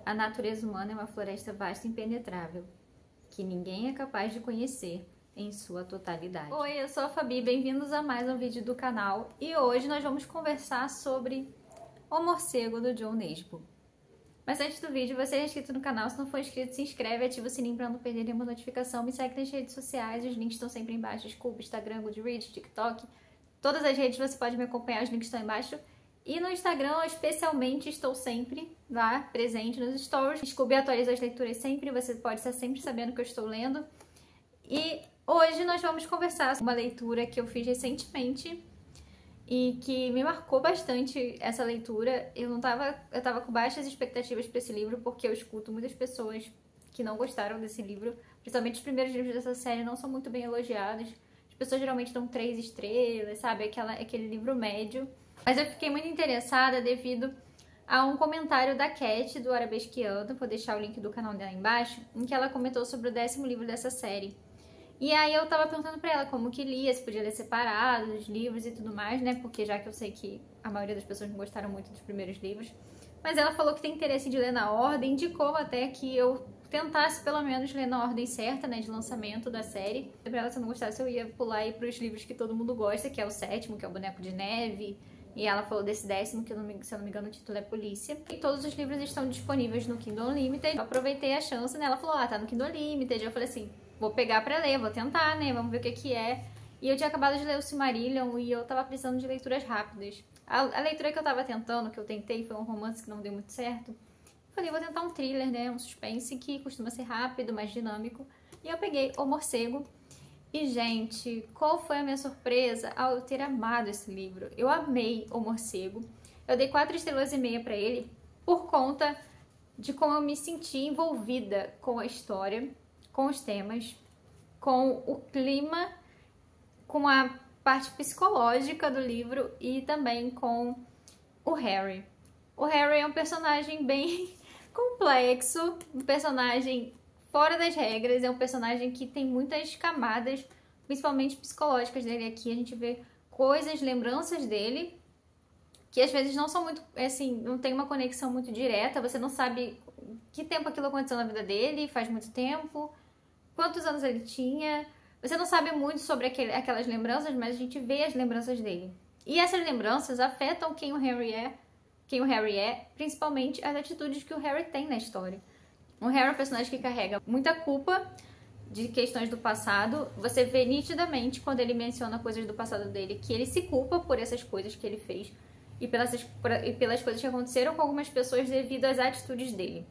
A natureza humana é uma floresta vasta e impenetrável, que ninguém é capaz de conhecer em sua totalidade. Oi, eu sou a Fabi, bem-vindos a mais um vídeo do canal. E hoje nós vamos conversar sobre O Morcego, do John Nesbo. Mas antes do vídeo, você é inscrito no canal, se não for inscrito, se inscreve, ativa o sininho para não perder nenhuma notificação, me segue nas redes sociais, os links estão sempre embaixo, Scoob, Instagram, Goodreads, TikTok, todas as redes você pode me acompanhar, os links estão embaixo. E no Instagram, especialmente, estou sempre lá, presente nos stories. Scoob atualiza as leituras sempre, você pode estar sempre sabendo que eu estou lendo. E hoje nós vamos conversar sobre uma leitura que eu fiz recentemente e que me marcou bastante essa leitura. Eu tava com baixas expectativas para esse livro, porque eu escuto muitas pessoas que não gostaram desse livro, principalmente os primeiros livros dessa série não são muito bem elogiados. As pessoas geralmente dão 3 estrelas, sabe? Aquele livro médio. Mas eu fiquei muito interessada devido a um comentário da Cat, do Arabesqueando, vou deixar o link do canal dela embaixo, em que ela comentou sobre o 10º livro dessa série. E aí eu tava perguntando pra ela como que lia, se podia ler separado, os livros e tudo mais, né? Porque já que eu sei que a maioria das pessoas não gostaram muito dos primeiros livros. Mas ela falou que tem interesse de ler na ordem, indicou até que eu tentasse pelo menos ler na ordem certa, né, de lançamento da série. Pra ela, se eu não gostasse, eu ia pular aí pros livros que todo mundo gosta, que é o 7º, que é o Boneco de Neve. E ela falou desse 10º, que se eu não me engano o título é Polícia. E todos os livros estão disponíveis no Kindle Unlimited. Eu aproveitei a chance, né? Ela falou, tá no Kindle Unlimited. Eu falei assim, vou pegar pra ler, vou tentar, né? Vamos ver o que é. E eu tinha acabado de ler o Silmarillion e eu tava precisando de leituras rápidas. A leitura que eu tava tentando, que eu tentei, foi um romance que não deu muito certo. Falei, vou tentar um thriller, né? Um suspense que costuma ser rápido, mais dinâmico. E eu peguei O Morcego. E, gente, qual foi a minha surpresa ao eu ter amado esse livro? Eu amei O Morcego. Eu dei 4,5 estrelas pra ele por conta de como eu me senti envolvida com a história, com os temas, com o clima, com a parte psicológica do livro e também com o Harry. O Harry é um personagem bem complexo, um personagem fora das regras, é um personagem que tem muitas camadas, principalmente psicológicas dele. Aqui a gente vê coisas, lembranças dele, que às vezes não são muito, assim, não tem uma conexão muito direta, você não sabe que tempo aquilo aconteceu na vida dele, faz muito tempo, quantos anos ele tinha, você não sabe muito sobre aquelas lembranças, mas a gente vê as lembranças dele. E essas lembranças afetam quem o Harry é, principalmente as atitudes que o Harry tem na história. O Harry é um personagem que carrega muita culpa de questões do passado. Você vê nitidamente quando ele menciona coisas do passado dele que ele se culpa por essas coisas que ele fez e pelas coisas que aconteceram com algumas pessoas devido às atitudes dele.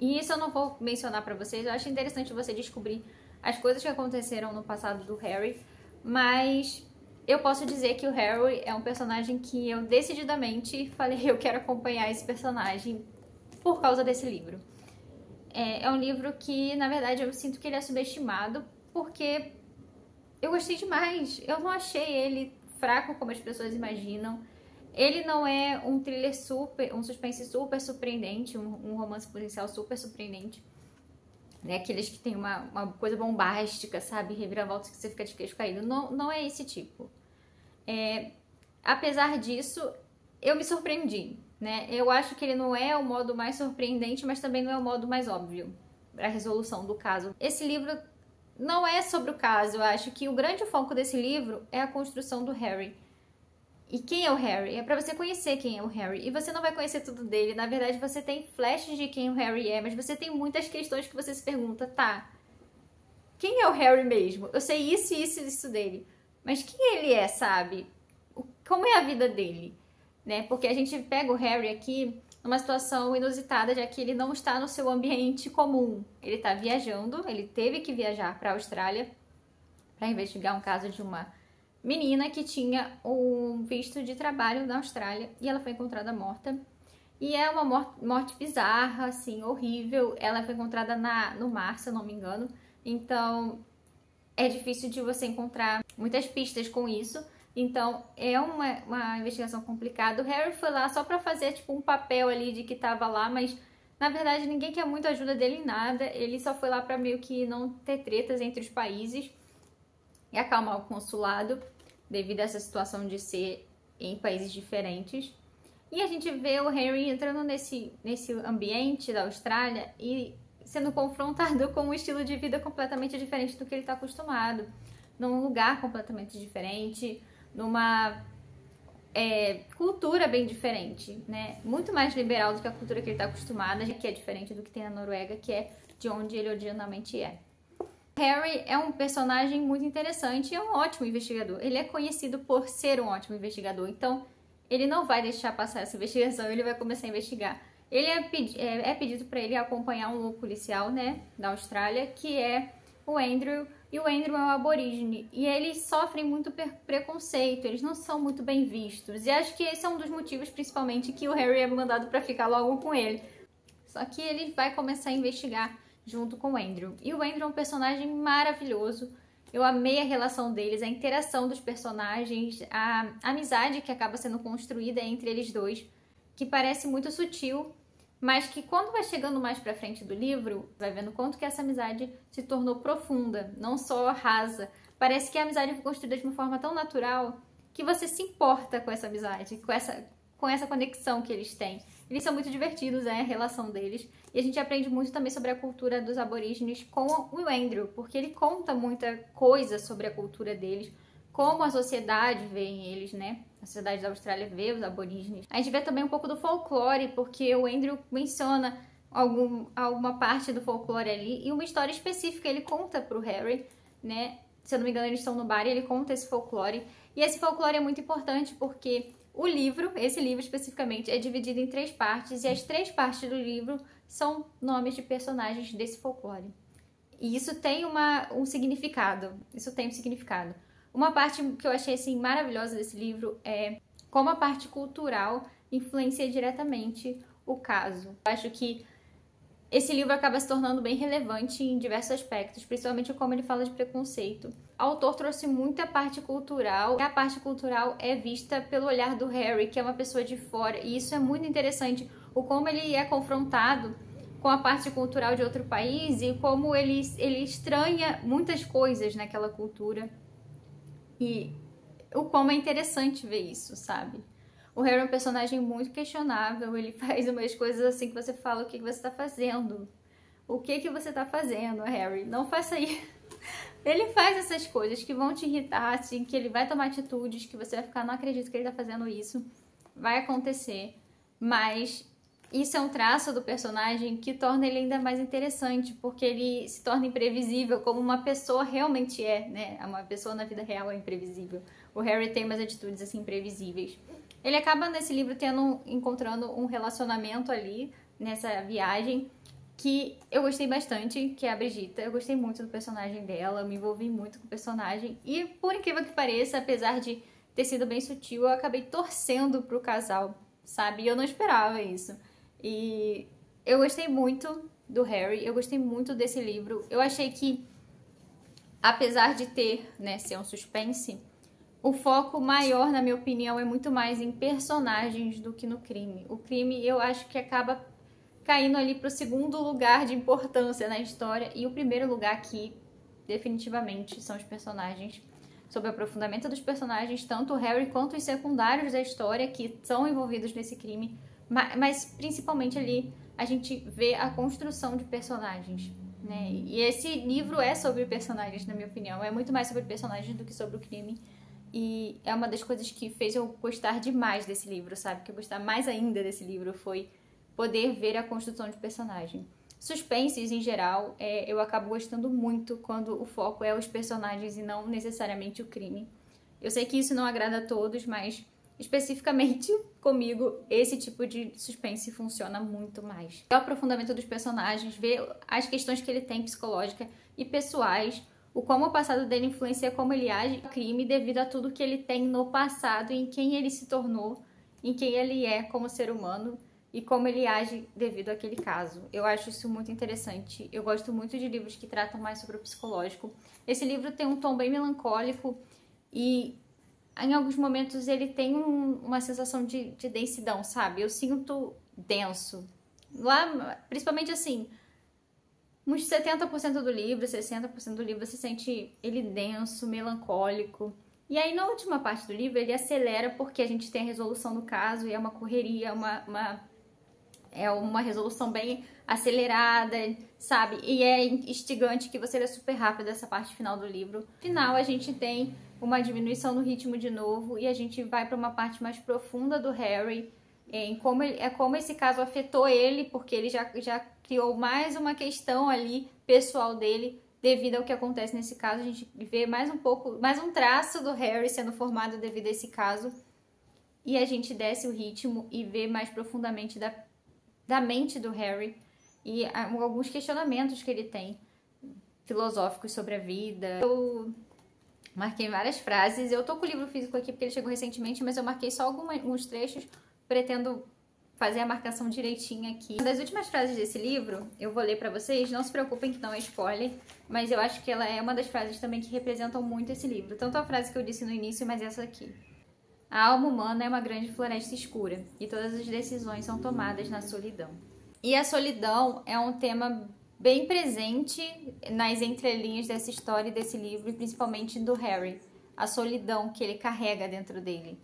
E isso eu não vou mencionar pra vocês, eu acho interessante você descobrir as coisas que aconteceram no passado do Harry, mas eu posso dizer que o Harry é um personagem que eu decididamente falei, eu quero acompanhar esse personagem por causa desse livro. É um livro que, na verdade, eu sinto que ele é subestimado, porque eu gostei demais. Eu não achei ele fraco como as pessoas imaginam. Ele não é um thriller um suspense super surpreendente, um romance policial super surpreendente. Né? Aqueles que tem uma coisa bombástica, sabe? Reviravoltas que você fica de queixo caído. Não é esse tipo. Apesar disso, eu me surpreendi. Né? Eu acho que ele não é o modo mais surpreendente, mas também não é o modo mais óbvio para a resolução do caso. Esse livro não é sobre o caso, eu acho que o grande foco desse livro é a construção do Harry. E quem é o Harry? É para você conhecer quem é o Harry. E você não vai conhecer tudo dele, na verdade você tem flashes de quem o Harry é, mas você tem muitas questões que você se pergunta, tá, quem é o Harry mesmo? Eu sei isso e isso dele, mas quem ele é, sabe? Como é a vida dele? Né? Porque a gente pega o Harry aqui numa situação inusitada, já que ele não está no seu ambiente comum. Ele está viajando, ele teve que viajar para a Austrália para investigar um caso de uma menina que tinha um visto de trabalho na Austrália e ela foi encontrada morta. E é uma morte bizarra, assim, horrível. Ela foi encontrada no mar, se eu não me engano. Então é difícil de você encontrar muitas pistas com isso. Então, é uma investigação complicada. O Harry foi lá só pra fazer, tipo, um papel ali de que tava lá, mas, na verdade, ninguém quer muito ajuda dele em nada. Ele só foi lá pra meio que não ter tretas entre os países e acalmar o consulado, devido a essa situação de ser em países diferentes. E a gente vê o Harry entrando nesse ambiente da Austrália e sendo confrontado com um estilo de vida completamente diferente do que ele está acostumado, num lugar completamente diferente, numa cultura bem diferente, né? Muito mais liberal do que a cultura que ele está acostumado, que é diferente do que tem na Noruega, que é de onde ele originalmente é. Harry é um personagem muito interessante e é um ótimo investigador. Ele é conhecido por ser um ótimo investigador, então ele não vai deixar passar essa investigação, ele vai começar a investigar. Ele é pedido para ele acompanhar um policial, né, da Austrália, que é o Andrew, e o Andrew é um aborígene, e eles sofrem muito preconceito, eles não são muito bem vistos, e acho que esse é um dos motivos, principalmente, que o Harry é mandado para ficar logo com ele. Só que ele vai começar a investigar junto com o Andrew, e o Andrew é um personagem maravilhoso. Eu amei a relação deles, a interação dos personagens, a amizade que acaba sendo construída entre eles dois, que parece muito sutil, mas que quando vai chegando mais pra frente do livro, vai vendo quanto que essa amizade se tornou profunda, não só rasa. Parece que a amizade foi construída de uma forma tão natural que você se importa com essa amizade, com essa conexão que eles têm. Eles são muito divertidos, a relação deles. E a gente aprende muito também sobre a cultura dos aborígenes com o Andrew, porque ele conta muita coisa sobre a cultura deles, como a sociedade vê eles, né? A sociedade da Austrália vê os aborígenes. A gente vê também um pouco do folclore, porque o Andrew menciona alguma parte do folclore ali, e uma história específica ele conta pro Harry, né? Se eu não me engano, eles estão no bar e ele conta esse folclore. E esse folclore é muito importante porque o livro, esse livro especificamente, é dividido em 3 partes, e as 3 partes do livro são nomes de personagens desse folclore. E isso tem um significado. Isso tem um significado. Uma parte que eu achei assim maravilhosa desse livro é como a parte cultural influencia diretamente o caso. Eu acho que esse livro acaba se tornando bem relevante em diversos aspectos, principalmente como ele fala de preconceito. O autor trouxe muita parte cultural, e a parte cultural é vista pelo olhar do Harry, que é uma pessoa de fora, e isso é muito interessante, o como ele é confrontado com a parte cultural de outro país e como ele estranha muitas coisas naquela cultura. E o como é interessante ver isso, sabe? O Harry é um personagem muito questionável, ele faz umas coisas assim que você fala, o que você tá fazendo? O que você tá fazendo, Harry? Não faça isso. Ele faz essas coisas que vão te irritar, assim, que ele vai tomar atitudes, que você vai ficar, não acredito que ele tá fazendo isso. Vai acontecer, mas isso é um traço do personagem que torna ele ainda mais interessante, porque ele se torna imprevisível, como uma pessoa realmente é, né? Uma pessoa na vida real é imprevisível. O Harry tem umas atitudes assim imprevisíveis. Ele acaba nesse livro encontrando um relacionamento ali, nessa viagem, que eu gostei bastante, que é a Brigitta. Eu gostei muito do personagem dela, eu me envolvi muito com o personagem. E, por incrível que pareça, apesar de ter sido bem sutil, eu acabei torcendo pro casal, sabe? E eu não esperava isso. E eu gostei muito do Harry, eu gostei muito desse livro. Eu achei que, apesar de ser um suspense, o foco maior, na minha opinião, é muito mais em personagens do que no crime. O crime, eu acho que acaba caindo ali pro 2º lugar de importância na história. E o primeiro lugar aqui, definitivamente, são os personagens. Sobre o aprofundamento dos personagens, tanto o Harry quanto os secundários da história que são envolvidos nesse crime. Mas principalmente ali a gente vê a construção de personagens, né? E esse livro é sobre personagens, na minha opinião. É muito mais sobre personagens do que sobre o crime. E é uma das coisas que fez eu gostar demais desse livro, sabe? Que eu gostar mais ainda desse livro foi poder ver a construção de personagem. Suspenses, em geral, eu acabo gostando muito quando o foco é os personagens e não necessariamente o crime. Eu sei que isso não agrada a todos, mas especificamente comigo, esse tipo de suspense funciona muito mais. O aprofundamento dos personagens, ver as questões que ele tem psicológicas e pessoais, o como o passado dele influencia como ele age no crime devido a tudo que ele tem no passado, em quem ele se tornou, em quem ele é como ser humano e como ele age devido àquele caso. Eu acho isso muito interessante. Eu gosto muito de livros que tratam mais sobre o psicológico. Esse livro tem um tom bem melancólico e em alguns momentos ele tem uma sensação de densidão, sabe? Eu sinto denso. Lá, principalmente assim, uns 70% do livro, 60% do livro, você sente ele denso, melancólico. E aí, na última parte do livro, ele acelera porque a gente tem a resolução do caso e é uma correria, é uma resolução bem acelerada, sabe? E é instigante que você lê super rápido essa parte final do livro. No final, a gente tem uma diminuição no ritmo de novo e a gente vai para uma parte mais profunda do Harry, em como esse caso afetou ele, porque ele já criou mais uma questão ali pessoal dele devido ao que acontece nesse caso. A gente vê mais um traço do Harry sendo formado devido a esse caso. E a gente desce o ritmo e vê mais profundamente da mente do Harry e alguns questionamentos que ele tem filosóficos sobre a vida. Eu marquei várias frases. Eu tô com o livro físico aqui porque ele chegou recentemente, mas eu marquei só alguns trechos. Pretendo fazer a marcação direitinha aqui. Uma das últimas frases desse livro, eu vou ler pra vocês. Não se preocupem que não é spoiler, mas eu acho que ela é uma das frases também que representam muito esse livro. Tanto a frase que eu disse no início, mas essa aqui. A alma humana é uma grande floresta escura e todas as decisões são tomadas na solidão. E a solidão é um tema bem presente nas entrelinhas dessa história e desse livro, e principalmente do Harry. A solidão que ele carrega dentro dele.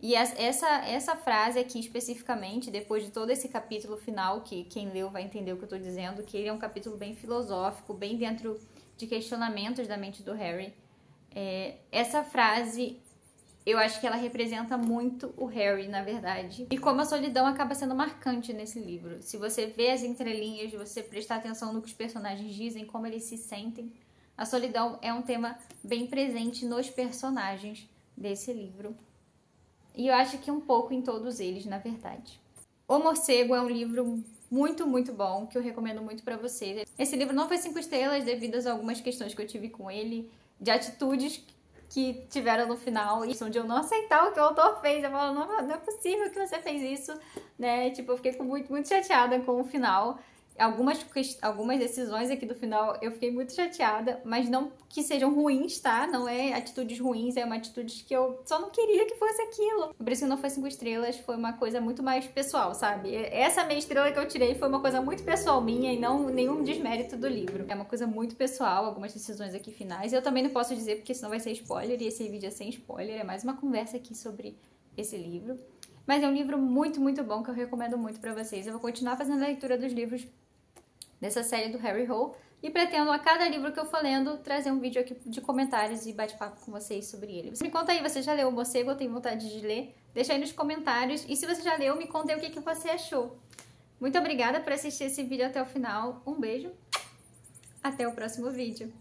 E essa frase aqui especificamente, depois de todo esse capítulo final, que quem leu vai entender o que eu estou dizendo, que ele é um capítulo bem filosófico, bem dentro de questionamentos da mente do Harry. Essa frase, eu acho que ela representa muito o Harry, na verdade. E como a solidão acaba sendo marcante nesse livro. Se você vê as entrelinhas, você prestar atenção no que os personagens dizem, como eles se sentem, a solidão é um tema bem presente nos personagens desse livro. E eu acho que um pouco em todos eles, na verdade. O Morcego é um livro muito, muito bom, que eu recomendo muito pra vocês. Esse livro não foi 5 estrelas devido a algumas questões que eu tive com ele, de atitudes que tiveram no final, e de eu não aceitar o que o autor fez. Eu falo, não é possível que você fez isso, né? Tipo, eu fiquei muito, muito chateada com o final. Algumas decisões aqui do final eu fiquei muito chateada, mas não que sejam ruins, tá? Não é atitudes ruins, é uma atitude que eu só não queria que fosse aquilo. Por isso que não foi 5 estrelas, foi uma coisa muito mais pessoal, sabe? Essa meia estrela que eu tirei foi uma coisa muito pessoal minha e não nenhum desmérito do livro. É uma coisa muito pessoal, algumas decisões aqui finais. Eu também não posso dizer porque senão vai ser spoiler, e esse vídeo é sem spoiler, é mais uma conversa aqui sobre esse livro. Mas é um livro muito, muito bom que eu recomendo muito pra vocês. Eu vou continuar fazendo a leitura dos livros dessa série do Harry Hole, e pretendo a cada livro que eu for lendo trazer um vídeo aqui de comentários e bate-papo com vocês sobre ele. Me conta aí, você já leu O Morcego? Eu tenho vontade de ler. Deixa aí nos comentários, e se você já leu, me conta aí o que você achou. Muito obrigada por assistir esse vídeo até o final. Um beijo, até o próximo vídeo.